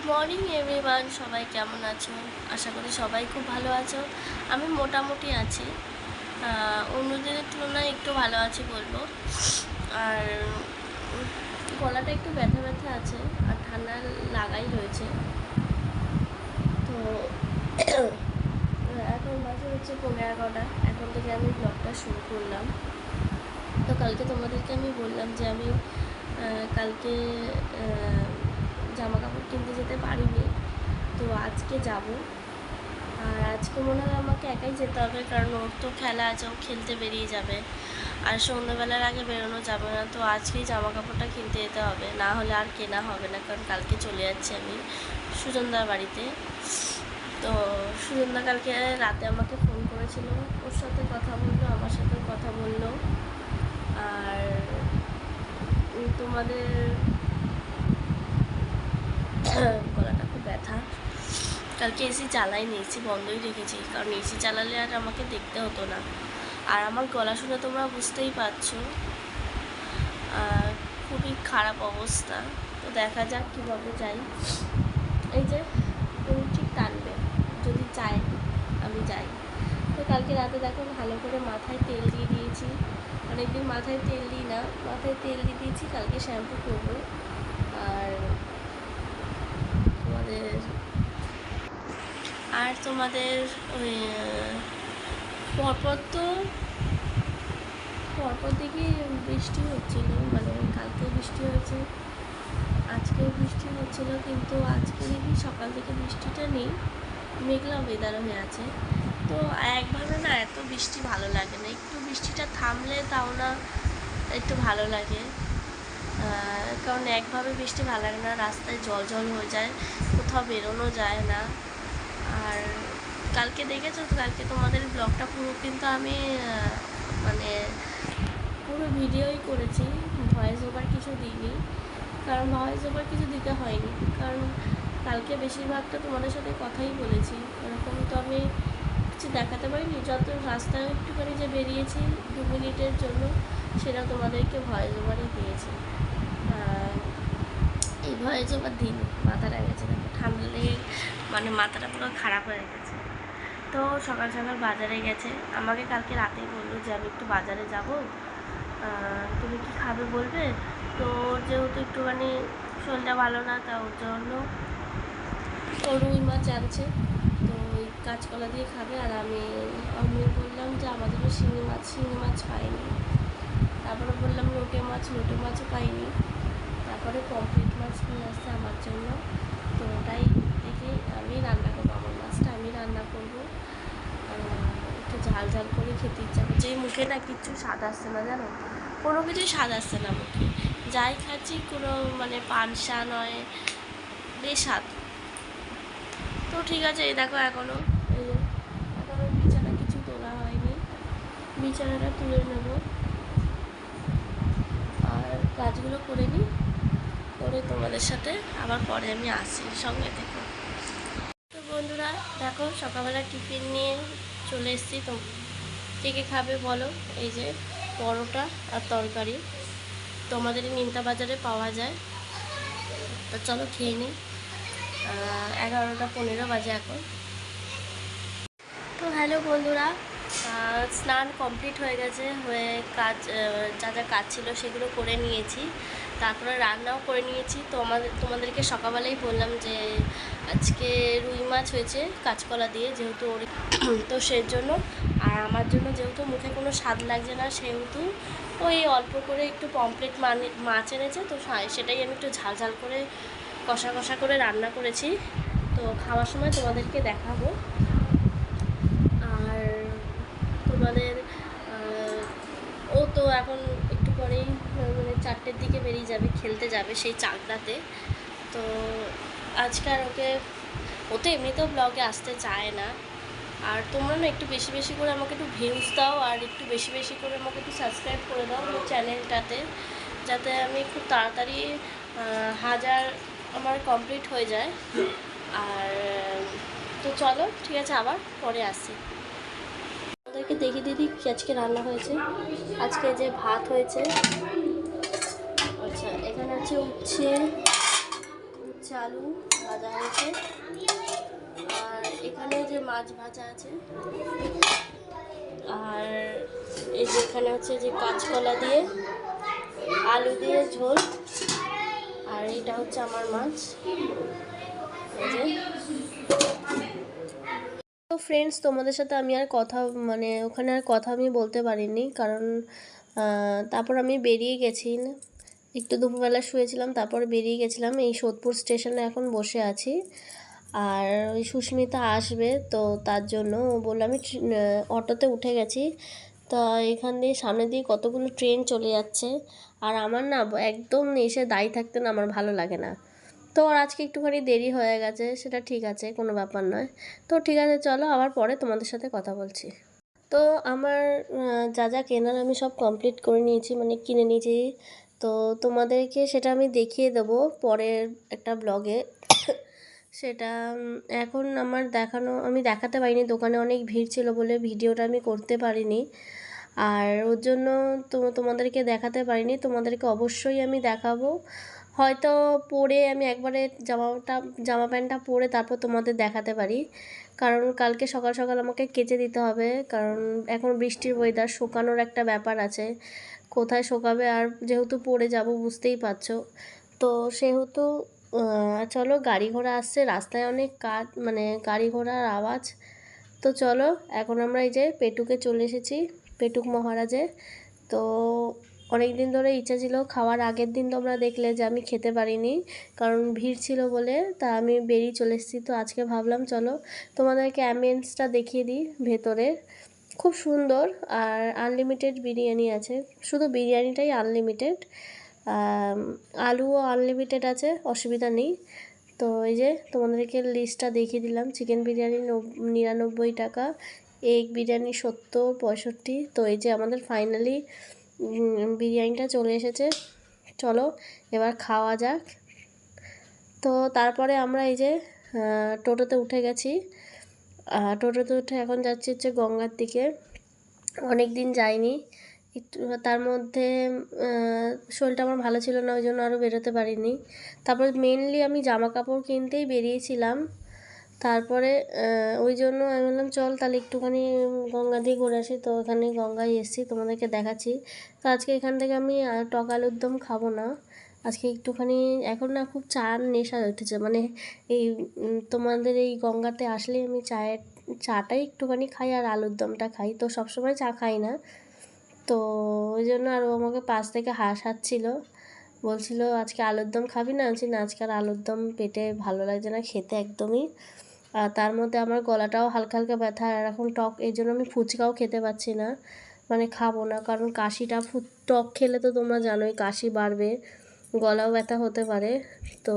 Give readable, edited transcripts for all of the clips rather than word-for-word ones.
Morning everyone, সবাই কেমন আছো? আশা করি সবাই খুব ভালো আছো। আমি মোটামুটি আছি, অন্য দিনের তুলনায় একটু ভালো আছি বলবো। আর গলাটা একটু ব্যথা ব্যথা আছে আর ঠান্ডা লাগাই রয়েছে। তো এখন বাজে হচ্ছে 11:30। এখন থেকে আমি ব্লগটা শুরু করলাম। তো কালকে তোমাদেরকে আমি বললাম যে আমি কালকে জামা কাপড় কিনতে যেতে পারিনি, তো আজকে যাব। আর আজকে মনে হয় আমাকে একাই যেতে হবে, কারণ ওর তো খেলা আছে, ও খেলতে বেরিয়ে যাবে আর সন্ধ্যাবেলার আগে বেরোনো যাবে না। তো আজকেই জামা কাপড়টা কিনতে যেতে হবে, না হলে আর কেনা হবে না, কারণ কালকে চলে যাচ্ছি আমি সুজনদার বাড়িতে। তো সুজনদা কালকে রাতে আমাকে ফোন করেছিল, ওর সাথে কথা বললো, আমার সাথেও কথা বললো। আর তোমাদের গলাটা খুব ব্যথা। কালকে এসি চালাইনি, এসি বন্ধই রেখেছি, কারণ এসি চালালে আর আমাকে দেখতে হতো না। আর আমার গলা শুনে তোমরা বুঝতেই পারছো খুবই খারাপ অবস্থা। তো দেখা যাক কীভাবে যাই। এই যে তুমি ঠিক টানবে, যদি চাই আমি যাই। তো কালকে রাতে দেখো ভালো করে মাথায় তেল দিয়ে দিয়েছি, অনেকদিন মাথায় তেল দিই না, মাথায় তেল দিয়ে দিয়েছি। কালকে শ্যাম্পু করবো। আর তোমাদের ওই পরপর দেখি বৃষ্টি হচ্ছিল, মানে কালকে বৃষ্টি হয়েছে, আজকেও বৃষ্টি হচ্ছিল, কিন্তু আজকে দেখি সকাল থেকে বৃষ্টিটা নেই, মেঘলা ওয়েদার হয়ে আছে। তো একভাবে না এত বৃষ্টি ভালো লাগে না, একটু বৃষ্টিটা থামলে তাও না একটু ভালো লাগে, কারণ একভাবে বৃষ্টি ভালো লাগে না, রাস্তায় জল জল হয়ে যায়, কোথাও বেরোনো যায় না। আর কালকে দেখেছো তো, কালকে তোমাদের ব্লগটা পুরো কিন্তু আমি মানে পুরো ভিডিওই করেছি, ভয়েস ওভার কিছু দিইনি, কারণ ভয়েস ওভার কিছু দিতে হয়নি, কারণ কালকে বেশিরভাগটা তোমাদের সাথে কথাই বলেছি, এরকম তো আমি কিছু দেখাতে পারিনি। যত রাস্তায় একটুখানি যে বেরিয়েছি 2 মিনিটের জন্য, সেটা তোমাদেরকে ভয়েস ওভারই দিয়েছি। এই ভয়েস ওভার দিন মাথাটা গেছে, দেখো ঠান্ডা লেগে মানে মাথাটা পুরো খারাপ হয়ে গেছে। তো সকাল সকাল বাজারে গেছে, আমাকে কালকে রাতেই বললো যে আমি একটু বাজারে যাব, তুমি কি খাবে বলবে। তো যেহেতু একটুখানি শরীরটা ভালো না, তা ওর জন্য ও রুই মাছ আনছে, তো ওই কাঁচকলা দিয়ে খাবে। আর আমি বললাম যে আমাদেরও শিঙি মাছ পাইনি। তারপরে বললাম লোটে মাছও পাইনি। তারপরে পমফ্রেট মাছ নিয়ে আসছে আমার জন্য, তো ওটাই দেখে আমি রান্না করবো, আমার মাছটা আমি রান্না করবো। একটু ঝাল ঝাল করে খেতে ইচ্ছা করছে, এই মুখে না কিচ্ছু স্বাদ আসছে না, জানো, কোনো কিছুই স্বাদ আসছে না মুখে, যাই খাচ্ছি কোনো মানে পানসা নয়, বেস্বাদ। তো ঠিক আছে, এই দেখো এখনও বিছানা কিছু তোলা হয়নি, বিছানাটা তুলে নেব, আর কাজগুলো করে নিই, করে তোমাদের সাথে আবার পরে আমি আসি, সঙ্গে থেকে। তো বন্ধুরা দেখো, সকালবেলা টিফিন নিয়ে চলে এসেছি। তো কে কে খাবে বলো। এই যে পরোটা আর তরকারি, তোমাদের নিমতা বাজারে পাওয়া যায়। তো চলো খেয়ে নিই, 11:15 বাজে এখন। তো হ্যালো বন্ধুরা, স্নান কমপ্লিট হয়ে গেছে, হয়ে কাজ যা যা কাজ ছিল সেগুলো করে নিয়েছি, তারপরে রান্নাও করে নিয়েছি। তো তোমাদেরকে সকালবেলাই বললাম যে আজকে রুই মাছ হয়েছে কাঁচকলা দিয়ে, যেহেতু ওর তো সেই জন্য, আর আমার জন্য যেহেতু মুখে কোনো স্বাদ লাগছে না, সেহেতু ওই অল্প করে একটু পমফ্রেট মাছ এনেছে, তো সেটাই আমি একটু ঝাল ঝাল করে কষা কষা করে রান্না করেছি। তো খাওয়ার সময় তোমাদেরকে দেখাবো। আর তোমাদের ও তো এখন একটু পরেই মানে 4টের দিকে বেরিয়ে যাবে, খেলতে যাবে সেই চাকদাতে। তো আজকে আর ও তো এমনিতেও ব্লগে আসতে চায় না। আর তোমরা না একটু বেশি বেশি করে আমাকে একটু ভিউজ দাও, আর একটু বেশি বেশি করে আমাকে একটু সাবস্ক্রাইব করে দাও আমার চ্যানেলটাতে, যাতে আমি খুব তাড়াতাড়ি 1000 আমার কমপ্লিট হয়ে যায়। আর তো চলো ঠিক আছে, আবার পরে আসি। আমাদেরকে দেখিয়ে দিদি কি আজকে রান্না হয়েছে। আজকে যে ভাত হয়েছে, আচ্ছা এখানে আছে উচ্ছে হচ্ছে আলু ভাজা হয়েছে, আর এখানে যে মাছ ভাজা আছে, আর এই যে এখানে হচ্ছে যে কাঁচকলা দিয়ে আলু দিয়ে ঝোল, আর এটা হচ্ছে আমার মাছ। এই যে তো ফ্রেন্ডস, তোমাদের সাথে আমি আর কথা মানে ওখানে আর কথা আমি বলতে পারিনি, কারণ তারপর আমি বেরিয়ে গেছি, একটু দুপুরবেলা শুয়েছিলাম, তারপর বেরিয়ে গেছিলাম। এই সোদপুর স্টেশনে এখন বসে আছি, আর ওই সুস্মিতা আসবে, তো তার জন্য ও বললো, আমি অটোতে উঠে গেছি। তা এখান দিয়ে সামনে দিয়ে কতগুলো ট্রেন চলে যাচ্ছে, আর আমার না একদম এসে দাঁড়িয়ে থাকতে না আমার ভালো লাগে না। তো আর আজকে একটুখানি দেরি হয়ে গেছে, সেটা ঠিক আছে, কোনো ব্যাপার নয়। তো ঠিক আছে, চলো আবার পরে তোমাদের সাথে কথা বলছি। তো আমার যা যা কেনার আমি সব কমপ্লিট করে নিয়েছি, মানে কিনে নিয়েছি। তো তোমাদেরকে সেটা আমি দেখিয়ে দেবো পরের একটা ব্লগে। সেটা এখন আমার আমি দেখাতে পারিনি, দোকানে অনেক ভিড় ছিল বলে ভিডিওটা আমি করতে পারিনি, আর ওর জন্য তোমাদেরকে দেখাতে পারিনি। তোমাদেরকে অবশ্যই আমি দেখাবো, হয়তো পরে আমি একবারে জামা প্যান্টটা পরে তারপর তোমাদের দেখাতে পারি, কারণ কালকে সকাল সকাল আমাকে কেচে দিতে হবে, কারণ এখন বৃষ্টির ওয়েদার, শুকানোর একটা ব্যাপার আছে, কোথায় শোকাবে, আর যেহেতু পরে যাব বুঝতেই পারছো। তো সেহেতু চলো, গাড়ি ঘোড়া আসছে রাস্তায়, অনেক মানে গাড়ি ঘোড়ার আওয়াজ। তো চলো, এখন আমরা এই যে পেটুকে চলে এসেছি, পেটুক মহারাজে। তো অনেক দিন ধরে ইচ্ছা ছিল খাওয়ার, আগের দিন তোমরা দেখলে যে আমি খেতে পারিনি, কারণ ভিড় ছিল বলে, তা আমি বেরিয়ে চলে এসেছি। তো আজকে ভাবলাম চলো তোমাদেরকে অ্যাম্বিয়েন্সটা দেখিয়ে দিই ভেতরে, খুব সুন্দর, আর আনলিমিটেড বিরিয়ানি আছে, শুধু বিরিয়ানিটাই আনলিমিটেড, আলুও আনলিমিটেড আছে, অসুবিধা নেই। তো এই যে তোমাদেরকে লিস্টটা দেখিয়ে দিলাম, চিকেন বিরিয়ানি 99 টাকা, এগ বিরিয়ানি 70-65। তো এই যে আমাদের ফাইনালি বিরিয়ানিটা চলে এসেছে, চলো এবার খাওয়া যাক। তো তারপরে আমরা এই যে টোটোতে উঠে গেছি, টোটোতে উঠে এখন যাচ্ছি হচ্ছে গঙ্গার দিকে। অনেক দিন যাইনি, একটু তার মধ্যে শরীরটা আমার ভালো ছিল না, ওই জন্য আরও বেরোতে পারিনি। তারপরে মেনলি আমি জামা কাপড় কিনতেই বেরিয়েছিলাম, তারপরে ওই জন্য আমি বললাম চল তাহলে একটুখানি গঙ্গা দিয়ে ঘুরে আসি। তো এখানে গঙ্গায় এসেছি, তোমাদেরকে দেখাচ্ছি। তো আজকে এখান থেকে আমি টক আলুর দম খাবো না, আজকে একটুখানি, এখন না খুব চার নেশা উঠেছে, মানে এই তোমাদের এই গঙ্গাতে আসলে আমি চাটাই একটুখানি খাই, আর আলুর দমটা খাই, তো সবসময় চা খাই না। তো ওই জন্য আর ও আমাকে পাশ থেকে হাসাচ্ছিল, বলছিল আজকে আলুর দম খাবি না? বলছি না, আজকে আর আলুর দম পেটে ভালো লাগছে না খেতে একদমই। আর তার মধ্যে আমার গলাটাও হালকা হালকা ব্যথা, আর এখন টক, এই জন্য আমি ফুচকাও খেতে পারছি না, মানে খাবো না, কারণ কাশিটা টক খেলে তো তোমরা জানোই কাশি বাড়বে, গলাও ব্যথা হতে পারে। তো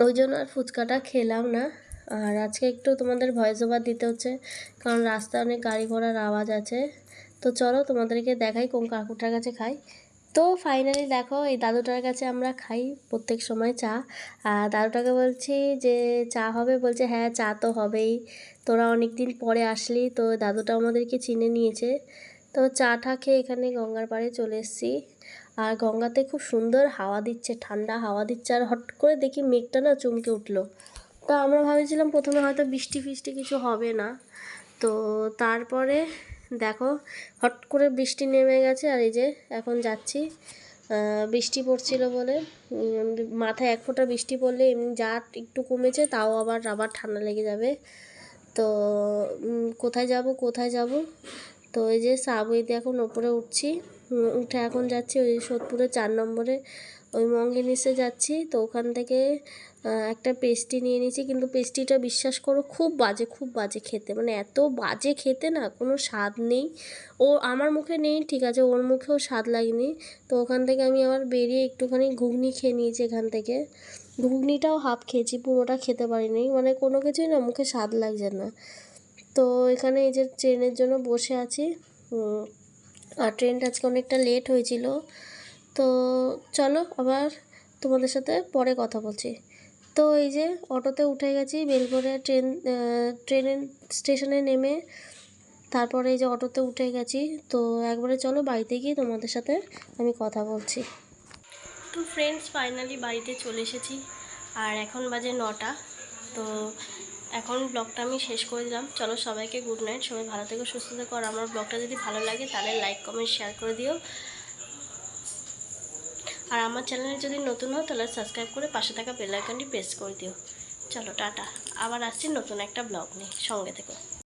ওই জন্য আর ফুচকাটা খেলাম না। আর আজকে একটু তোমাদের ভয়েস ওভার দিতে হচ্ছে, কারণ রাস্তায় অনেক গাড়ি ঘোড়ার আওয়াজ আছে। তো চলো তোমাদেরকে দেখাই কোন কাকুটার কাছে খাই। তো ফাইনালি দেখো, এই দাদুটার কাছে আমরা খাই প্রত্যেক সময় চা, আর দাদুটাকে বলছি যে চা হবে, বলছে হ্যাঁ চা তো হবেই, তোরা অনেক দিন পরে আসলি। তো দাদুটা আমাদেরকে চিনে নিয়েছে। তো চা টা খেয়ে এখানে গঙ্গার পাড়ে চলে এসেছি, আর গঙ্গাতে খুব সুন্দর হাওয়া দিচ্ছে, ঠান্ডা হাওয়া দিচ্ছে, আর হট করে দেখি মেঘটা না চমকে উঠলো। তো আমরা ভাবেছিলাম প্রথমে হয়তো বৃষ্টি ফিষ্টি কিছু হবে না, তো তারপরে দেখো হট করে বৃষ্টি নেমে গেছে, আর এই যে এখন যাচ্ছি। বৃষ্টি পড়ছিল বলে মাথায় এক ফোঁটা বৃষ্টি পড়লে এমনি যা একটু কমেছে, তাও আবার আবার ঠান্ডা লেগে যাবে। তো কোথায় যাব কোথায় যাব, তো এই যে সাবওয়ে দিয়ে এখন ওপরে উঠছি, উঠে এখন যাচ্ছি ওই সোদপুরে 4 নম্বরে ওই মঙ্গিনিসে যাচ্ছি। তো ওখান থেকে একটা পেস্ট্রি নিয়ে নিয়েছি, কিন্তু পেস্ট্রিটা বিশ্বাস করো খুব বাজে, খুব বাজে খেতে, মানে এত বাজে খেতে না, কোনো স্বাদ নেই। ও আমার মুখে নেই ঠিক আছে, ওর মুখেও স্বাদ লাগেনি। তো ওখান থেকে আমি আবার বেরিয়ে একটুখানি ঘুগনি খেয়ে নিয়েছি, এখান থেকে ঘুগনিটাও হাফ খেয়েছি, পুরোটা খেতে পারিনি, মানে কোনো কিছুই না মুখে স্বাদ লাগছে না। তো এখানে এই যে ট্রেনের জন্য বসে আছি, আর ট্রেনটা আজকে অনেকটা লেট হয়েছিল। তো চলো আবার তোমাদের সাথে পরে কথা বলছি। তো এই যে অটোতে উঠে গেছি, বেলঘড়িয়া ট্রেনের স্টেশনে নেমে তারপরে এই যে অটোতে উঠে গেছি। তো একবারে চলো বাড়িতে গিয়ে তোমাদের সাথে আমি কথা বলছি। তো ফ্রেন্ডস ফাইনালি বাড়িতে চলে এসেছি, আর এখন বাজে 9টা। তো এখন ব্লগটা আমি শেষ করে দিলাম। চলো সবাইকে গুড নাইট, সবাই ভালো থেকো, সুস্থ থেকো। আর আমার ব্লগটা যদি ভালো লাগে তাহলে লাইক কমেন্ট শেয়ার করে দিও। আর আমার চ্যানেলে যদি নতুন হও তাহলে সাবস্ক্রাইব করে পাশে থাকা বেল আইকনটি প্রেস করে দিও। চলো টাটা, আবার আসছি নতুন একটা ব্লগ নিয়ে, সঙ্গে থেকো।